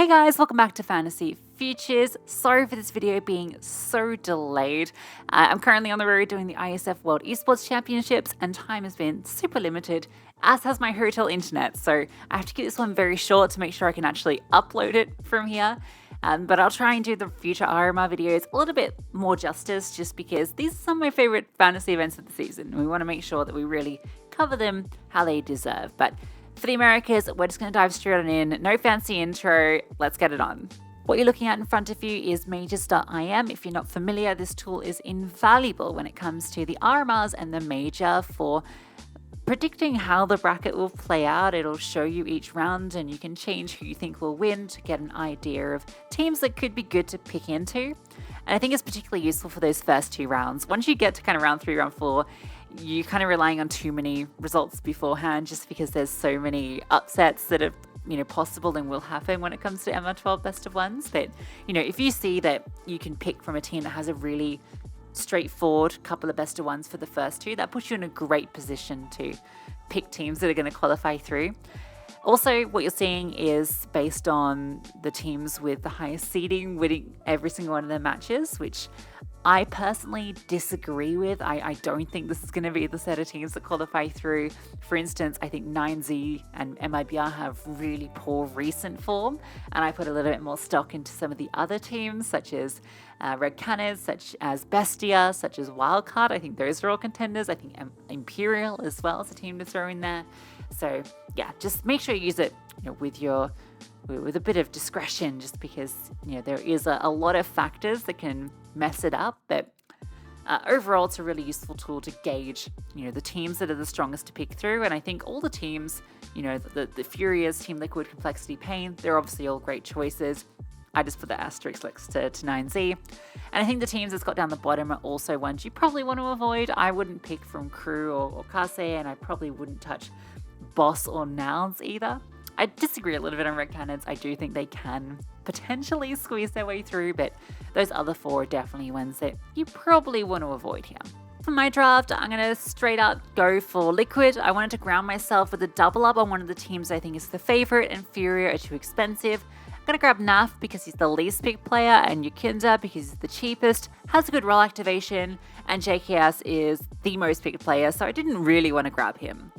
Hey guys, welcome back to Fantasy Futures. Sorry for this video being so delayed. I'm currently on the road doing the ISF World Esports Championships and time has been super limited, as has my hotel internet. So I have to keep this one very short to make sure I can actually upload it from here. But I'll try and do the future RMR videos a little bit more justice, just because these are some of my favorite fantasy events of the season. And we want to make sure that we really cover them how they deserve. But for the Americas, we're just going to dive straight on in. No fancy intro. Let's get it on. What you're looking at in front of you is Majors.im. If you're not familiar, this tool is invaluable when it comes to the RMRs and the Major for predicting how the bracket will play out. It'll show you each round and you can change who you think will win to get an idea of teams that could be good to pick into. And I think it's particularly useful for those first two rounds. Once you get to kind of round 3, round 4, you're kind of relying on too many results beforehand, just because there's so many upsets that are possible and will happen when it comes to MR12 best of ones. But if you see that you can pick from a team that has a really straightforward couple of best of ones for the first two, that puts you in a great position to pick teams that are going to qualify through. Also, what you're seeing is based on the teams with the highest seeding winning every single one of their matches, which I personally disagree with. I don't think this is going to be the set of teams that qualify through. For instance, I think 9Z and MIBR have really poor recent form, and I put a little bit more stock into some of the other teams, such as Red Cannons, such as Bestia, such as Wildcard. I think those are all contenders. I think Imperial as well is a team to throw in there. So yeah, just make sure you use it with a bit of discretion, just because there is a lot of factors that can mess it up. But overall, it's a really useful tool to gauge the teams that are the strongest to pick through. And I think all the teams, the Furious, Team Liquid, Complexity, Pain, they're obviously all great choices. I just put the asterisk next to 9Z. And I think the teams that's got down the bottom are also ones you probably want to avoid. I wouldn't pick from Crew or Kase, and I probably wouldn't touch Boss or Nouns either. I disagree a little bit on Red Cannons. I do think they can potentially squeeze their way through, but those other 4 are definitely ones that you probably want to avoid here. For my draft, I'm going to straight up go for Liquid. I wanted to ground myself with a double up on one of the teams I think is the favorite, and Furia are too expensive. I'm going to grab Naf because he's the least picked player, and Yukinda because he's the cheapest, has a good role activation, and JKS is the most picked player, so I didn't really want to grab him.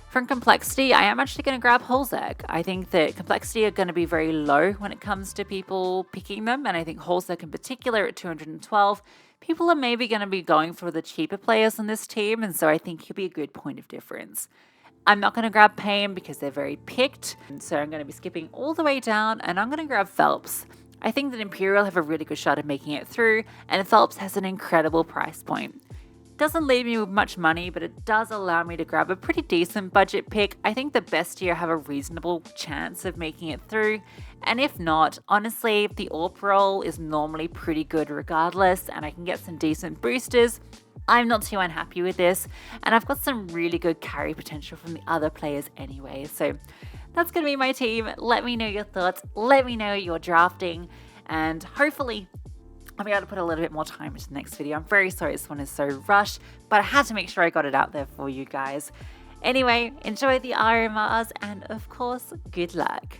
From Complexity, I am actually going to grab Holzek. I think that Complexity are going to be very low when it comes to people picking them, and I think Holzek in particular at 212, people are maybe going to be going for the cheaper players on this team, and so I think he'll be a good point of difference. I'm not going to grab Pain because they're very picked, and so I'm going to be skipping all the way down, and I'm going to grab Phelps. I think that Imperial have a really good shot at making it through, and Phelps has an incredible price point. Doesn't leave me with much money, but it does allow me to grab a pretty decent budget pick. I think the Bestia have a reasonable chance of making it through, and if not, honestly, the AWP roll is normally pretty good regardless, and I can get some decent boosters. I'm not too unhappy with this, and I've got some really good carry potential from the other players anyway, so that's going to be my team. Let me know your thoughts, let me know your drafting, and hopefully I'll be able to put a little bit more time into the next video. I'm very sorry this one is so rushed, but I had to make sure I got it out there for you guys. Anyway, enjoy the RMRs, and of course, good luck.